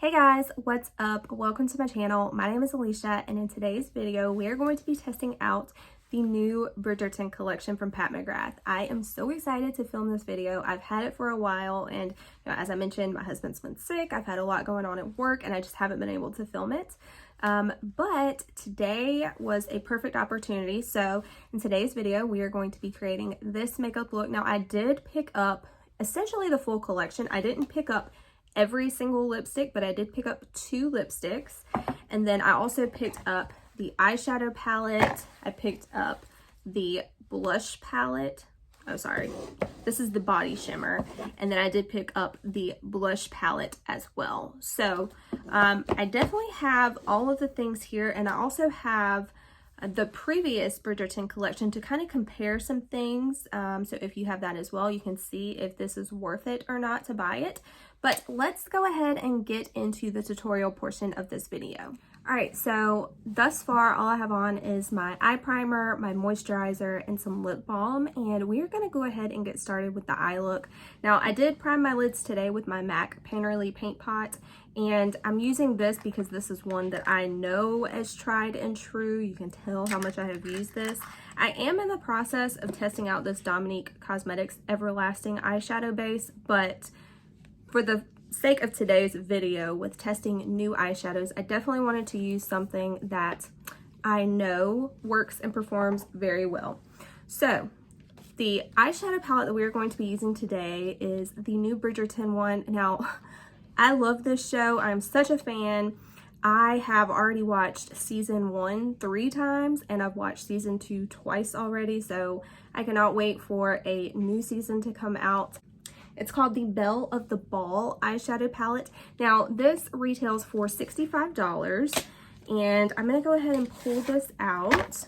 Hey guys, what's up? Welcome to my channel. My name is Alicia, and in today's video, we are going to be testing out the new Bridgerton collection from Pat McGrath. I am so excited to film this video. I've had it for a while, and as I mentioned, my husband's been sick. I've had a lot going on at work, and I just haven't been able to film it. But today was a perfect opportunity. So in today's video, we are going to be creating this makeup look. Now, I did pick up essentially the full collection. I didn't pick up every single lipstick, but I did pick up 2 lipsticks, and then I also picked up the eyeshadow palette. I picked up the blush palette. Oh, sorry, this is the body shimmer, and then I did pick up the blush palette as well. So I definitely have all of the things here, and I also have the previous Bridgerton collection to kind of compare some things. So if you have that as well, you can see if this is worth it or not to buy it. But let's go ahead and get into the tutorial portion of this video. All right, so thus far, all I have on is my eye primer, my moisturizer, and some lip balm, and we're gonna go ahead and get started with the eye look. Now, I did prime my lids today with my MAC Painterly Paint Pot, and I'm using this because this is one that I know is tried and true. You can tell how much I have used this. I am in the process of testing out this Dominique Cosmetics Everlasting eyeshadow base, but for the sake of today's video with testing new eyeshadows, I definitely wanted to use something that I know works and performs very well. So the eyeshadow palette that we're going to be using today is the new Bridgerton one. Now, I love this show. I'm such a fan. I have already watched season 1 3 times, and I've watched season 2 twice already, so I cannot wait for a new season to come out. It's called the Belle of the Ball eyeshadow palette. Now, this retails for $65, and I'm gonna go ahead and pull this out.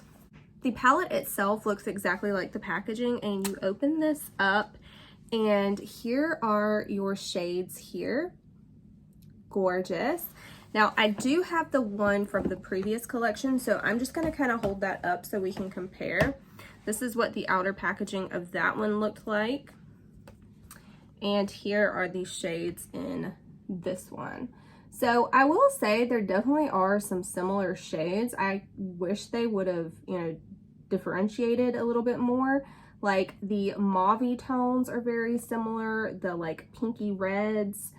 The palette itself looks exactly like the packaging, and you open this up, and here are your shades here. Gorgeous. Now, I do have the one from the previous collection, so I'm just gonna kind of hold that up so we can compare. This is what the outer packaging of that one looked like. And here are the shades in this one. So I will say there definitely are some similar shades. I wish they would have, differentiated a little bit more. Like the mauve tones are very similar, the like pinky reds.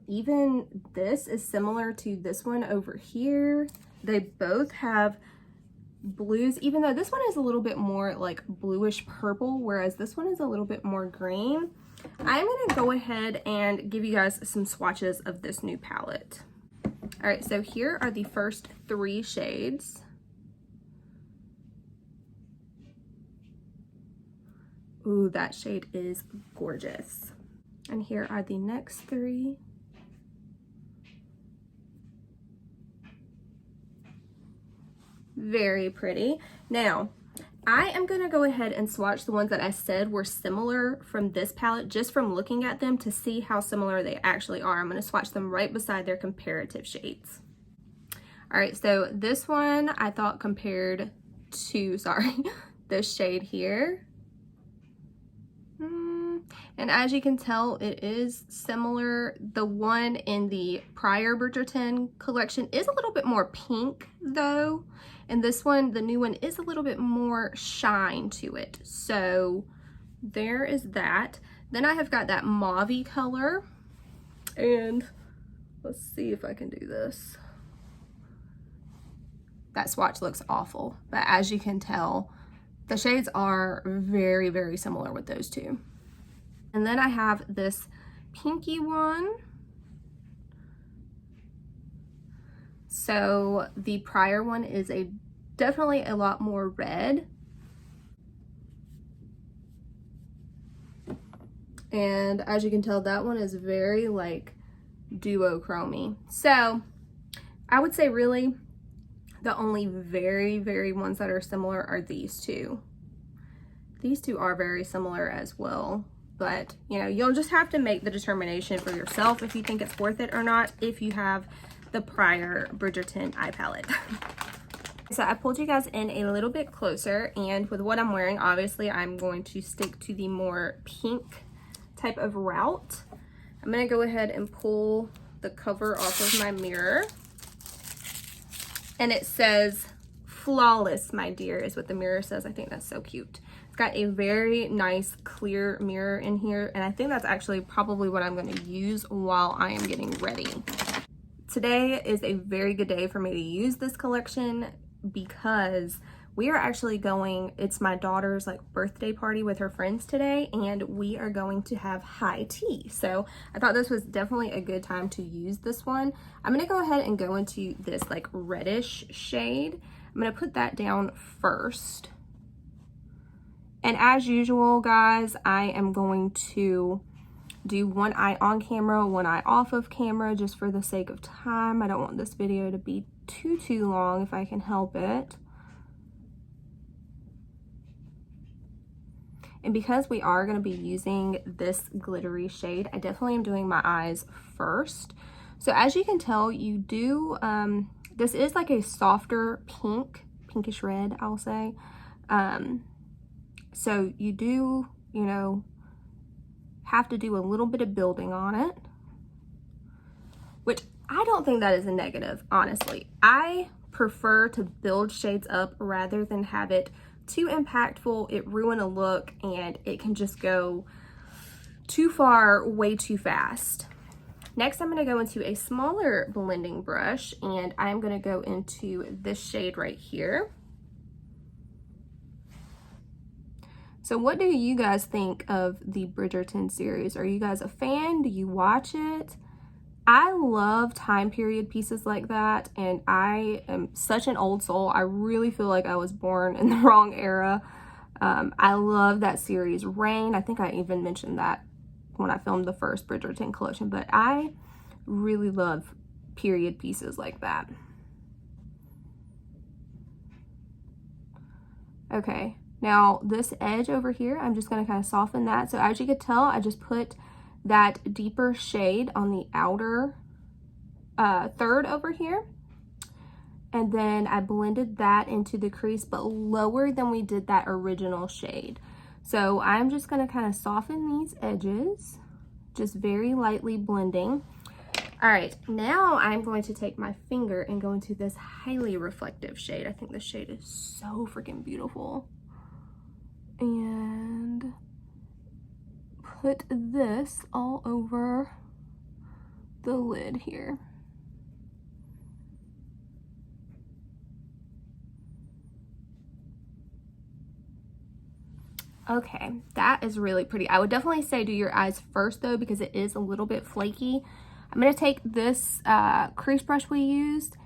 Even this is similar to this one over here. They both have blues, even though this one is a little bit more like bluish purple, whereas this one is a little bit more green. I'm gonna go ahead and give you guys some swatches of this new palette. All right, so here are the first 3 shades. Ooh, that shade is gorgeous. And here are the next 3. Very pretty. Now, I am going to go ahead and swatch the ones that I said were similar from this palette, just from looking at them to see how similar they actually are. I'm going to swatch them right beside their comparative shades. All right, so this one I thought compared to, this shade here. And as you can tell, it is similar. The one in the prior Bridgerton collection is a little bit more pink though. And this one, the new one, is a little bit more shine to it. So there is that. Then I have got that mauve color. And let's see if I can do this. That swatch looks awful. But as you can tell, the shades are very, very similar with those two. And then I have this pinky one. So the prior one is definitely a lot more red. And as you can tell, that one is very like duochromy. So I would say really the only very, very ones that are similar are these two. These two are very similar as well. But, you'll just have to make the determination for yourself if you think it's worth it or not if you have the prior Bridgerton eye palette. So I pulled you guys in a little bit closer, and with what I'm wearing, obviously I'm going to stick to the more pink type of route. I'm going to go ahead and pull the cover off of my mirror. And it says, "Flawless, my dear," is what the mirror says. I think that's so cute. It's got a very nice clear mirror in here, and I think that's actually probably what I'm going to use while I am getting ready. Today is a very good day for me to use this collection because we are actually going, it's my daughter's like birthday party with her friends today, and we are going to have high tea. So I thought this was definitely a good time to use this one. I'm gonna go ahead and go into this like reddish shade. I'm gonna put that down first. And as usual, guys, I am going to do one eye on camera, one eye off of camera, just for the sake of time. I don't want this video to be too long if I can help it. And because we are going to be using this glittery shade, I definitely am doing my eyes first. So as you can tell, you do, this is like a softer pinkish red, I'll say. So you do, you know, have to do a little bit of building on it, which I don't think that is a negative, honestly. I prefer to build shades up rather than have it too impactful, it ruin a look, and it can just go too far way too fast. Next, I'm going to go into a smaller blending brush, and I'm going to go into this shade right here. So what do you guys think of the Bridgerton series? Are you guys a fan? Do you watch it? I love time period pieces like that, and I am such an old soul. I really feel like I was born in the wrong era. I love that series, Reign. I think I even mentioned that when I filmed the first Bridgerton collection, but I really love period pieces like that. Okay, now this edge over here, I'm just going to kind of soften that. So as you can tell, I just put that deeper shade on the outer third over here, and then I blended that into the crease, but lower than we did that original shade. So I'm just going to kind of soften these edges, just very lightly blending. All right, now I'm going to take my finger and go into this highly reflective shade. I think this shade is so freaking beautiful, and put this all over the lid here. Okay, that is really pretty. I would definitely say do your eyes first though, because it is a little bit flaky. I'm going to take this crease brush we used,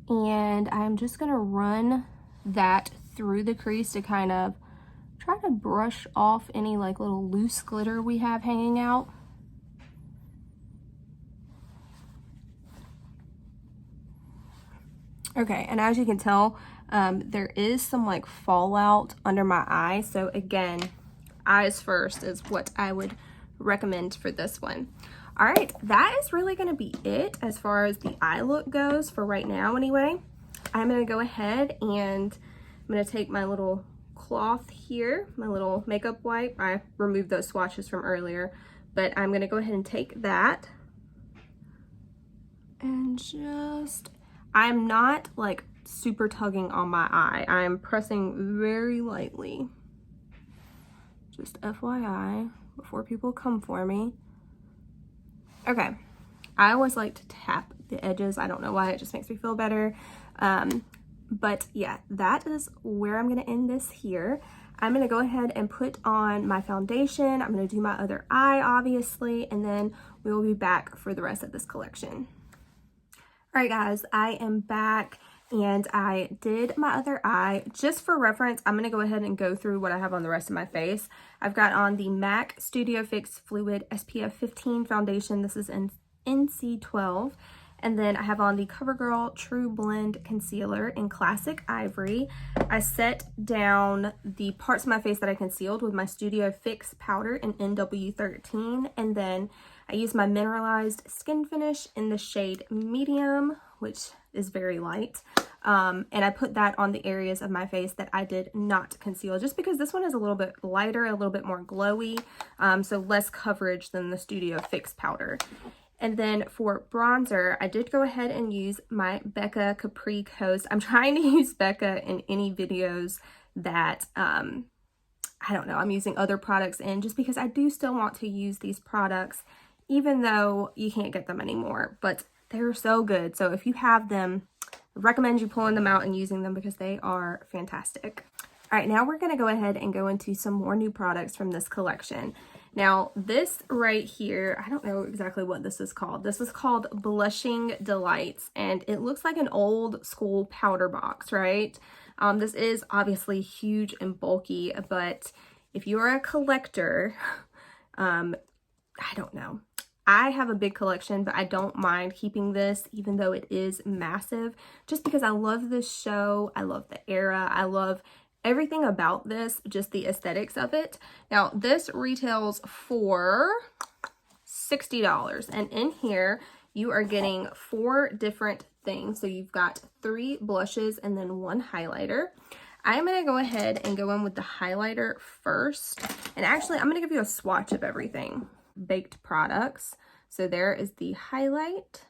and I'm just going to run that through the crease to kind of try to brush off any like little loose glitter we have hanging out. Okay, and as you can tell, there is some like fallout under my eye. So again, eyes first is what I would recommend for this one. All right, that is really going to be it as far as the eye look goes for right now anyway. I'm going to go ahead and I'm going to take my little cloth here, my little makeup wipe. I removed those swatches from earlier, but I'm going to go ahead and take that and just, I'm not like super tugging on my eye. I'm pressing very lightly. Just FYI, before people come for me. Okay, I always like to tap the edges. I don't know why, it just makes me feel better. But yeah, that is where I'm going to end this here. I'm going to go ahead and put on my foundation. I'm going to do my other eye, obviously, and then we will be back for the rest of this collection. All right, guys, I am back, and I did my other eye. Just for reference, I'm going to go ahead and go through what I have on the rest of my face. I've got on the MAC Studio Fix Fluid SPF 15 foundation. This is in NC12. And then I have on the CoverGirl True Blend Concealer in Classic Ivory. I set down the parts of my face that I concealed with my Studio Fix powder in NW13. And then I used my mineralized skin finish in the shade Medium, which is very light. And I put that on the areas of my face that I did not conceal, just because this one is a little bit lighter, a little bit more glowy, so less coverage than the Studio Fix powder. And then for bronzer, I did go ahead and use my Becca Capri Coast. I'm trying to use Becca in any videos that, I don't know, I'm using other products in, just because I do still want to use these products, even though you can't get them anymore. But they're so good. So if you have them, I recommend you pulling them out and using them because they are fantastic. All right, now we're going to go ahead and go into some more new products from this collection. Now, this right here, I don't know exactly what this is called. This is called Blushing Delights, and it looks like an old school powder box, right? This is obviously huge and bulky, but if you're a collector, I don't know. I have a big collection, but I don't mind keeping this, even though it is massive, just because I love this show. I love the era. I love everything about this, just the aesthetics of it. Now, this retails for $60, and in here, you are getting 4 different things. So you've got 3 blushes and then 1 highlighter. I'm going to go ahead and go in with the highlighter first. And actually, I'm going to give you a swatch of everything. Baked products. So there is the highlight.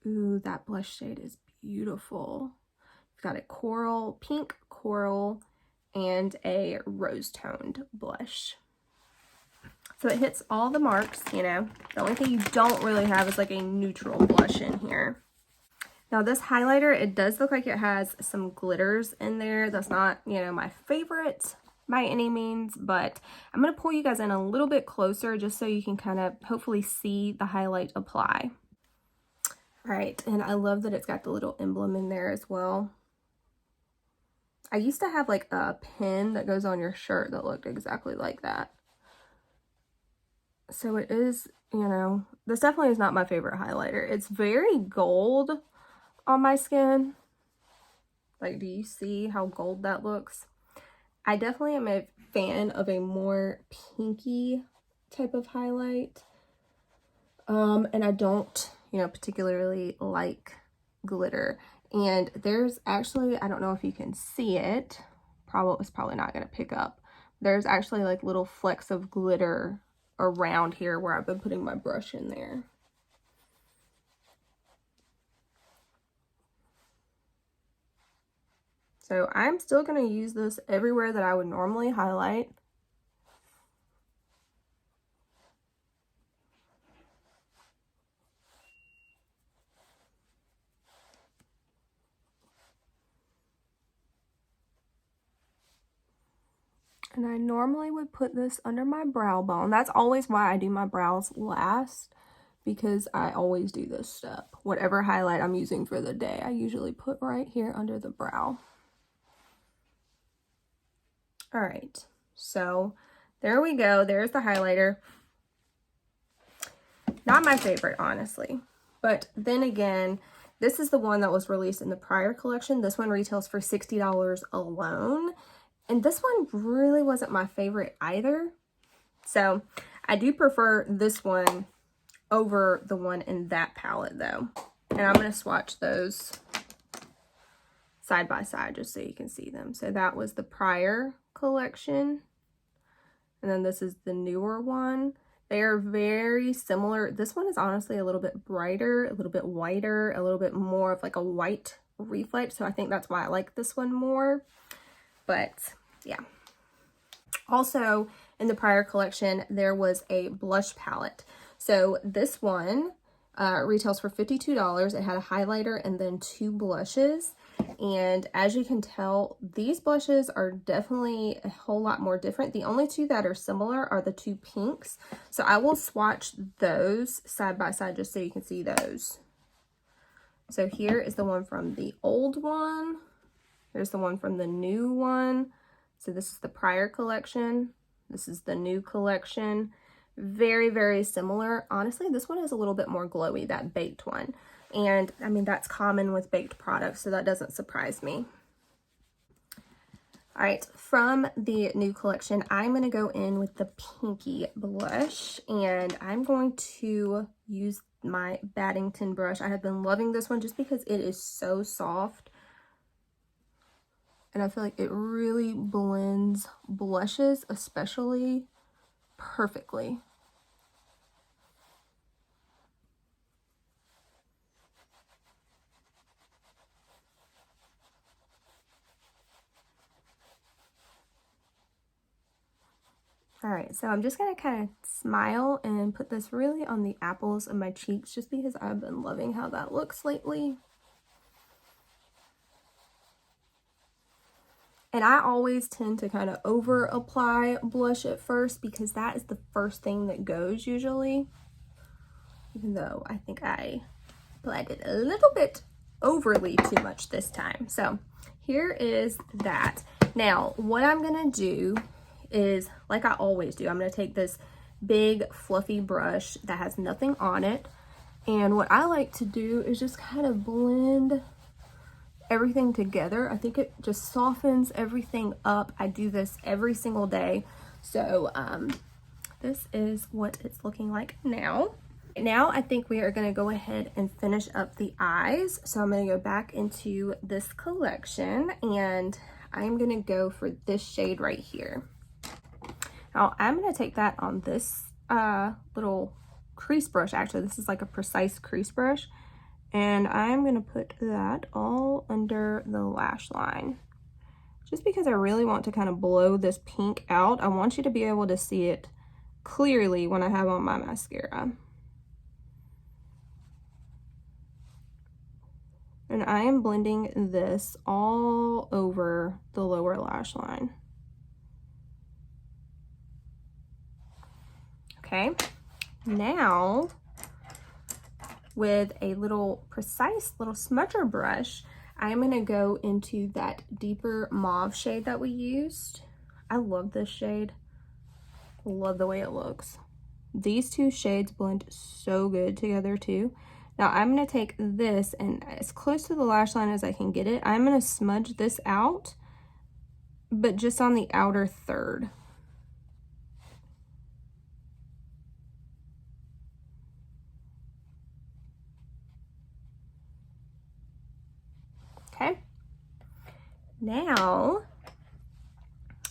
Ooh, that blush shade is beautiful. Got a coral, pink coral, and a rose-toned blush. So it hits all the marks, you know. The only thing you don't really have is like a neutral blush in here. Now this highlighter, it does look like it has some glitters in there. That's not, you know, my favorite by any means, but I'm going to pull you guys in a little bit closer just so you can kind of hopefully see the highlight apply. All right, and I love that it's got the little emblem in there as well. I used to have like a pin that goes on your shirt that looked exactly like that. So it is, you know, this definitely is not my favorite highlighter. It's very gold on my skin. Like, do you see how gold that looks? I definitely am a fan of a more pinky type of highlight. And I don't, you know, particularly like glitter. And there's actually, I don't know if you can see it, it's probably not going to pick up. There's actually like little flecks of glitter around here where I've been putting my brush in there. So I'm still going to use this everywhere that I would normally highlight. And I normally would put this under my brow bone. That's always why I do my brows last, because I always do this step. Whatever highlight I'm using for the day, I usually put right here under the brow. All right, so there we go. There's the highlighter. Not my favorite, honestly. But then again, this is the one that was released in the prior collection. This one retails for $60 alone. And this one really wasn't my favorite either. So I do prefer this one over the one in that palette though. And I'm going to swatch those side by side just so you can see them. So that was the prior collection. And then this is the newer one. They are very similar. This one is honestly a little bit brighter, a little bit whiter, a little bit more of like a white reflect. So I think that's why I like this one more. But yeah. Also in the prior collection, there was a blush palette. So this one retails for $52. It had a highlighter and then 2 blushes. And as you can tell, these blushes are definitely a whole lot more different. The only 2 that are similar are the 2 pinks. So I will swatch those side by side just so you can see those. So here is the one from the old one. Here's the one from the new one. So this is the prior collection. This is the new collection. Very, very similar. Honestly, this one is a little bit more glowy, that baked one. And I mean, that's common with baked products, so that doesn't surprise me. All right, from the new collection, I'm going to go in with the pinky blush, and I'm going to use my Baddington brush. I have been loving this one just because it is so soft. And I feel like it really blends blushes, especially, perfectly. All right, so I'm just gonna kind of smile and put this really on the apples of my cheeks just because I've been loving how that looks lately. And I always tend to kind of over apply blush at first because that is the first thing that goes usually. Even though I think I applied it a little bit overly too much this time. So here is that. Now, what I'm gonna do is, like I always do, I'm gonna take this big fluffy brush that has nothing on it. And what I like to do is just kind of blend everything together. I think it just softens everything up. I do this every single day. So this is what it's looking like now. Now I think we are going to go ahead and finish up the eyes. So I'm going to go back into this collection and I'm going to go for this shade right here. Now I'm going to take that on this little crease brush. Actually, this is like a precise crease brush. And I'm going to put that all under the lash line. Just because I really want to kind of blow this pink out. I want you to be able to see it clearly when I have on my mascara. And I am blending this all over the lower lash line. Okay, now with a little precise little smudger brush, I'm going to go into that deeper mauve shade that we used. I love this shade. Love the way it looks. These two shades blend so good together too. Now I'm going to take this and as close to the lash line as I can get it, I'm going to smudge this out, but just on the outer third. Okay, now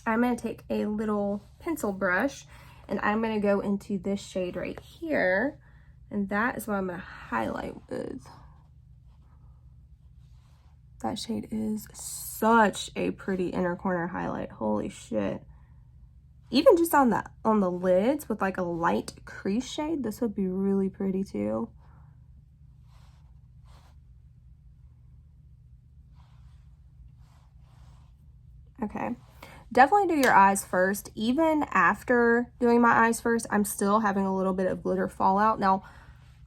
I'm going to take a little pencil brush and I'm going to go into this shade right here, and that is what I'm going to highlight with. That shade is such a pretty inner corner highlight. Holy shit. Even just on the lids with like a light crease shade, this would be really pretty too. Okay, definitely do your eyes first. Even after doing my eyes first, I'm still having a little bit of glitter fallout. Now,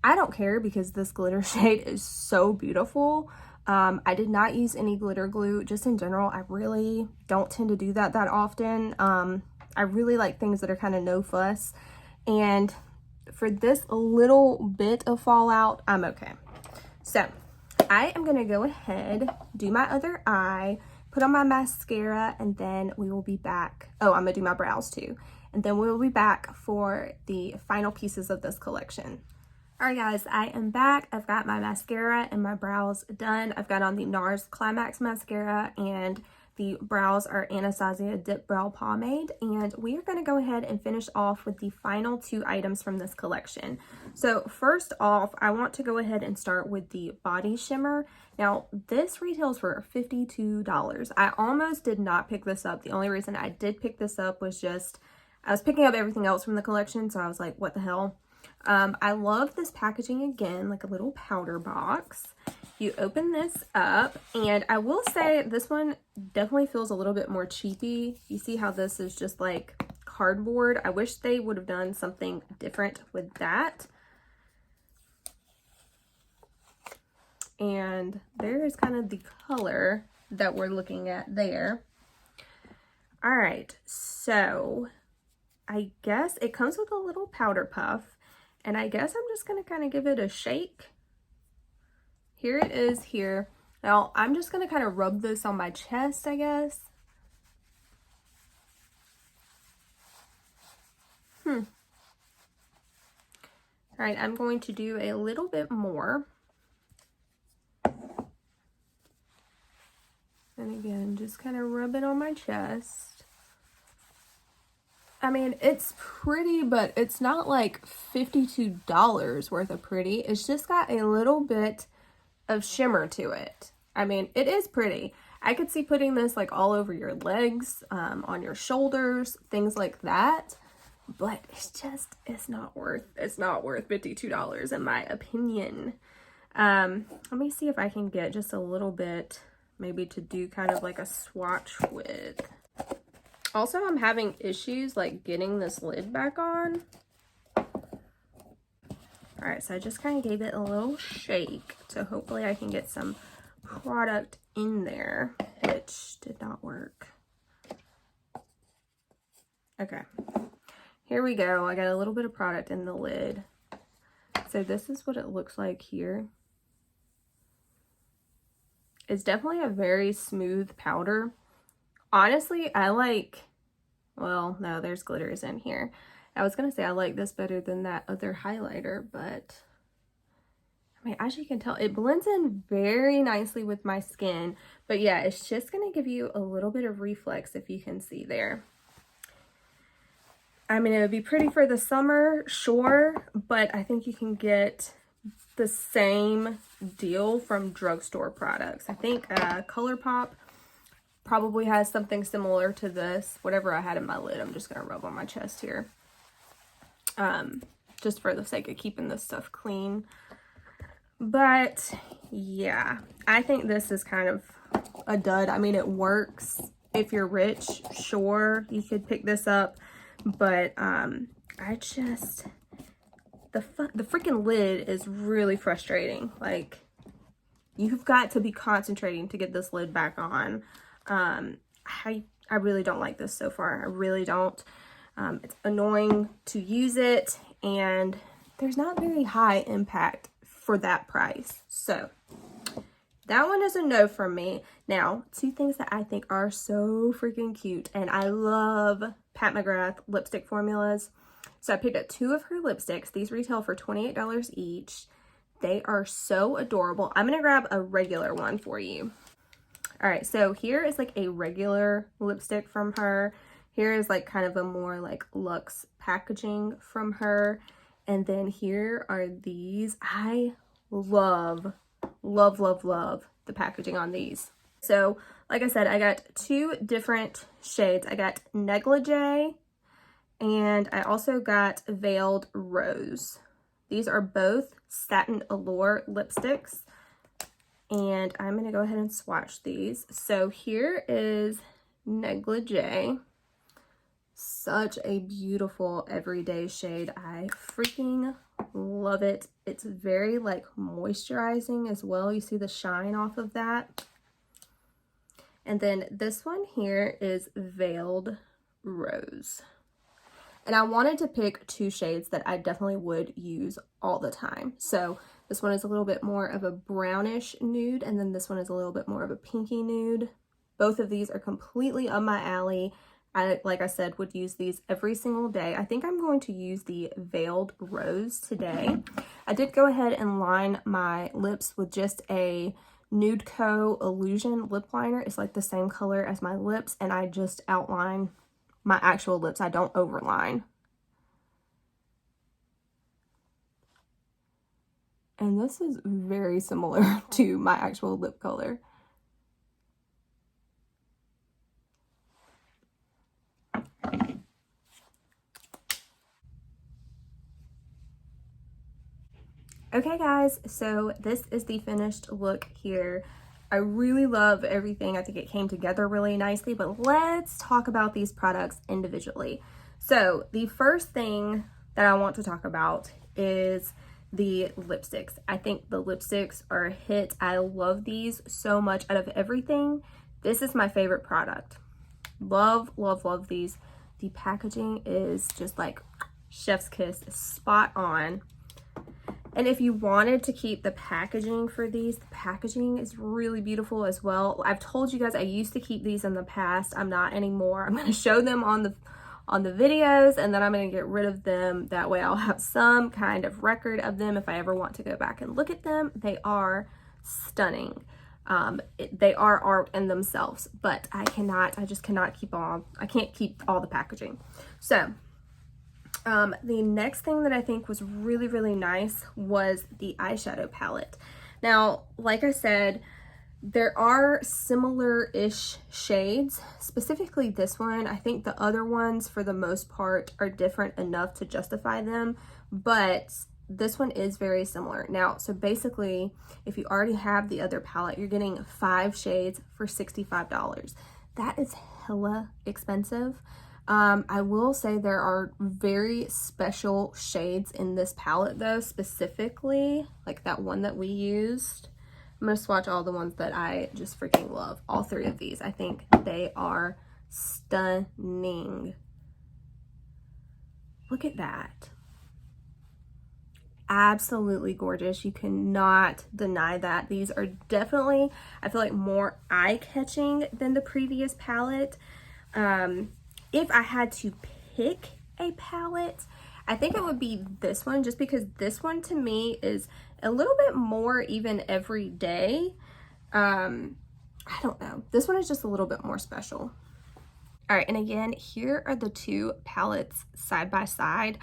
I don't care because this glitter shade is so beautiful. I did not use any glitter glue. Just in general, I really don't tend to do that often. I really like things that are kind of no fuss. And for this little bit of fallout, I'm okay. So I am going to go ahead, do my other eye, put on my mascara, and then we will be back. Oh, I'm gonna do my brows too. And then we will be back for the final pieces of this collection. All right, guys, I am back. I've got my mascara and my brows done. I've got on the NARS Climax mascara, and the brows are Anastasia Dip Brow Pomade. And we are gonna go ahead and finish off with the final two items from this collection. So first off, I want to go ahead and start with the Body Shimmer. Now, this retails for $52. I almost did not pick this up. The only reason I did pick this up was just, I was picking up everything else from the collection, so I was like, what the hell? I love this packaging again, like a little powder box. You open this up, and I will say this one definitely feels a little bit more cheapy. You see how this is just like cardboard? I wish they would have done something different with that. And there is kind of the color that we're looking at there. All right, so I guess it comes with a little powder puff, and I guess I'm just gonna kind of give it a shake. Here it is here. Now I'm just gonna kind of rub this on my chest, I guess. All right, I'm going to do a little bit more. And again, just kind of rub it on my chest. I mean, it's pretty, but it's not like $52 worth of pretty. It's just got a little bit of shimmer to it. I mean, it is pretty. I could see putting this like all over your legs, on your shoulders, things like that. but it's not worth $52 in my opinion. Let me see if I can get just a little bit, maybe to do kind of like a swatch with. Also, I'm having issues like getting this lid back on. All right, so I just kind of gave it a little shake, so hopefully I can get some product in there, which did not work. Okay, here we go. I got a little bit of product in the lid. So this is what it looks like here. It's definitely a very smooth powder. Honestly, I like, well, no, there's glitters in here. I was gonna say I like this better than that other highlighter, but I mean, as you can tell, it blends in very nicely with my skin. But yeah, it's just gonna give you a little bit of reflex, if you can see there. I mean, it would be pretty for the summer, sure, but I think you can get the same deal from drugstore products. I think ColourPop probably has something similar to this. Whatever I had in my lid, I'm just gonna rub on my chest here. Just for the sake of keeping this stuff clean. But yeah, I think this is kind of a dud. I mean, it works. If you're rich, sure, you could pick this up. But I just, the freaking lid is really frustrating. Like, you've got to be concentrating to get this lid back on. I really don't like this so far. I really don't. It's annoying to use it, and there's not very high impact for that price. So that one is a no from me. Now, two things that I think are so freaking cute, and I love Pat McGrath lipstick formulas. So I picked up two of her lipsticks. These retail for $28 each. They are so adorable. I'm gonna grab a regular one for you. All right, so here is like a regular lipstick from her. Here is like kind of a more like luxe packaging from her. And then here are these. I love the packaging on these. So like I said, I got two different shades. I got Negligee and I also got Veiled Rose. These are both Satin Allure lipsticks. And I'm gonna go ahead and swatch these. So here is Negligee. Such a beautiful everyday shade. I freaking love it. It's very like moisturizing as well. You see the shine off of that. And then this one here is Veiled Rose. And I wanted to pick two shades that I definitely would use all the time. So this one is a little bit more of a brownish nude, and then this one is a little bit more of a pinky nude. Both of these are completely up my alley. I, like I said, would use these every single day. I think I'm going to use the Veiled Rose today. I did go ahead and line my lips with just a Nude Co. Illusion lip liner. It's like the same color as my lips, and I just outline my actual lips. I don't overline. And this is very similar to my actual lip color. Okay guys, so this is the finished look here. I really love everything. I think it came together really nicely, but let's talk about these products individually. So the first thing that I want to talk about is the lipsticks. I think the lipsticks are a hit. I love these so much. Out of everything, this is my favorite product. Love these. The packaging is just like chef's kiss, spot on. And if you wanted to keep the packaging for these, the packaging is really beautiful as well. I've told you guys I used to keep these in the past. I'm not anymore. I'm going to show them on the videos, and then I'm going to get rid of them. That way I'll have some kind of record of them if I ever want to go back and look at them. They are stunning. They are art in themselves, but I just cannot keep I can't keep all the packaging. So the next thing that I think was really nice was the eyeshadow palette. Now, like I said, There are similar-ish shades, specifically this one. I think the other ones for the most part are different enough to justify them, but this one is very similar. Now, so basically, if you already have the other palette, you're getting 5 shades for $65. That is hella expensive. I will say there are very special shades in this palette though, specifically like that one that we used. I'm gonna swatch all the ones that I just freaking love. All 3 of these. I think they are stunning. Look at that. Absolutely gorgeous. You cannot deny that. These are definitely, I feel like, more eye-catching than the previous palette. If I had to pick a palette, I think it would be this one, just because this one to me is a little bit more even everyday. I don't know. This one is just a little bit more special. All right, and again, here are the 2 palettes side by side.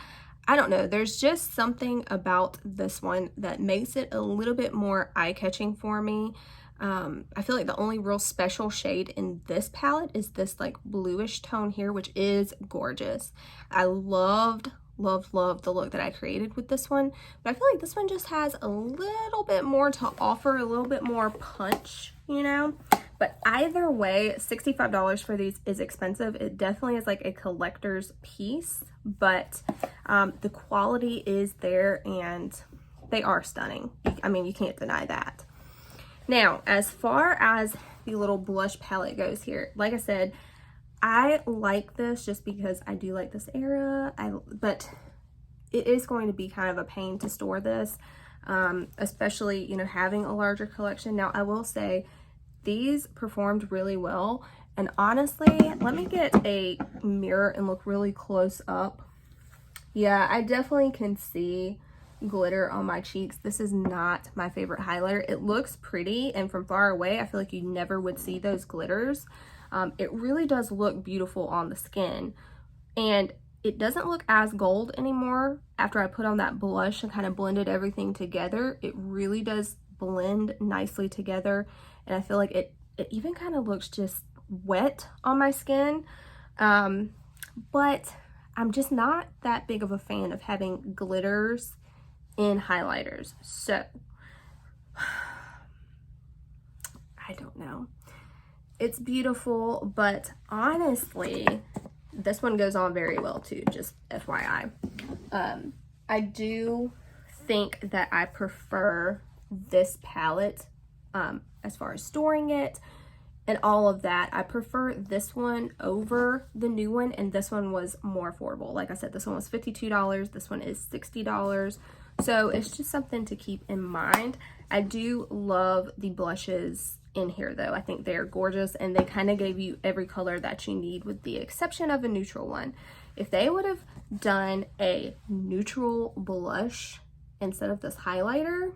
I don't know, there's just something about this one that makes it a little bit more eye-catching for me. I feel like the only real special shade in this palette is this like bluish tone here, which is gorgeous. I loved the look that I created with this one, but I feel like this one just has a little bit more to offer, a little bit more punch, you know? But either way, $65 for these is expensive. It definitely is like a collector's piece, but the quality is there and they are stunning. I mean, you can't deny that. Now, as far as the little blush palette goes here, like I said, I like this just because I do like this era, but it is going to be kind of a pain to store this, especially, you know, having a larger collection. Now, I will say these performed really well, and honestly, let me get a mirror and look really close up. Yeah, I definitely can see glitter on my cheeks. This is not my favorite highlighter. It looks pretty, and from far away, I feel like you never would see those glitters. It really does look beautiful on the skin, and it doesn't look as gold anymore after I put on that blush and kind of blended everything together. It really does blend nicely together, and I feel like it even kind of looks just wet on my skin. But I'm just not that big of a fan of having glitters in highlighters, so I don't know. It's beautiful, but honestly, this one goes on very well too, just FYI. I do think that I prefer this palette as far as storing it and all of that. I prefer this one over the new one, and this one was more affordable. Like I said, this one was $52, this one is $60. So it's just something to keep in mind. I do love the blushes in here though. I think they're gorgeous, and they kind of gave you every color that you need with the exception of a neutral one. If they would have done a neutral blush instead of this highlighter,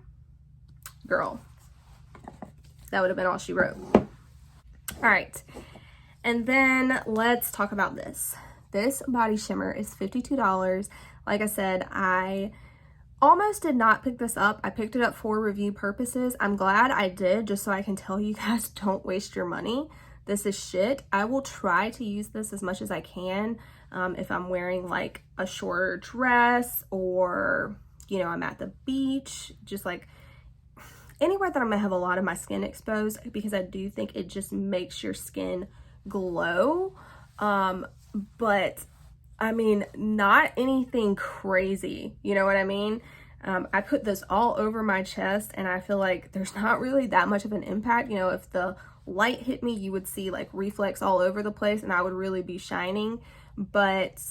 girl, that would have been all she wrote. All right, and then let's talk about this. This body shimmer is $52. Like I said, I almost did not pick this up. I picked it up for review purposes. I'm glad I did, just so I can tell you guys, don't waste your money. This is shit. I will try to use this as much as I can if I'm wearing like a shorter dress, or, you know, I'm at the beach, just like anywhere that I'm gonna have a lot of my skin exposed, because I do think it just makes your skin glow. But I mean, not anything crazy, you know what I mean? I put this all over my chest, and I feel like there's not really that much of an impact. You know, if the light hit me, you would see like reflex all over the place, and I would really be shining, but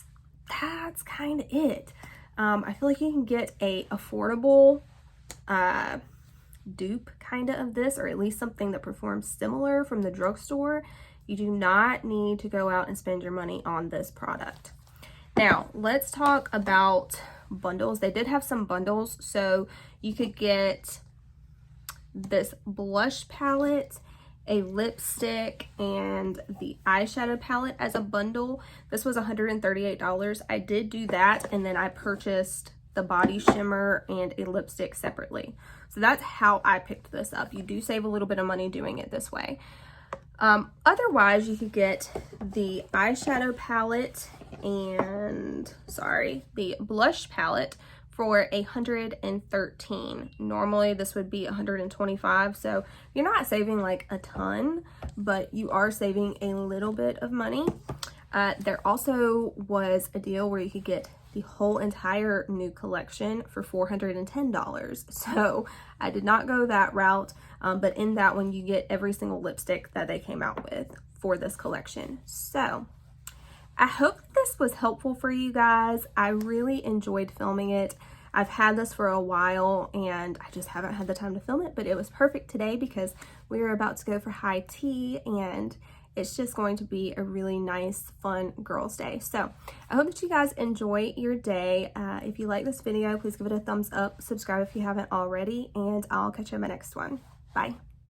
that's kind of it. I feel like you can get a affordable dupe kind of this, or at least something that performs similar from the drugstore. You do not need to go out and spend your money on this product. Now, let's talk about bundles. They did have some bundles, so you could get this blush palette, a lipstick, and the eyeshadow palette as a bundle. This was $138. I did do that, and then I purchased the body shimmer and a lipstick separately. So that's how I picked this up. You do save a little bit of money doing it this way. Otherwise, you could get the eyeshadow palette and, the blush palette for $113. Normally this would be $125, so you're not saving like a ton, but you are saving a little bit of money. There also was a deal where you could get the whole entire new collection for $410. So I did not go that route, but in that one you get every single lipstick that they came out with for this collection. So I hope this was helpful for you guys. I really enjoyed filming it. I've had this for a while and I just haven't had the time to film it, but it was perfect today because we are about to go for high tea and it's just going to be a really nice, fun girls' day. So I hope that you guys enjoy your day. If you like this video, please give it a thumbs up, subscribe if you haven't already, and I'll catch you in my next one. Bye.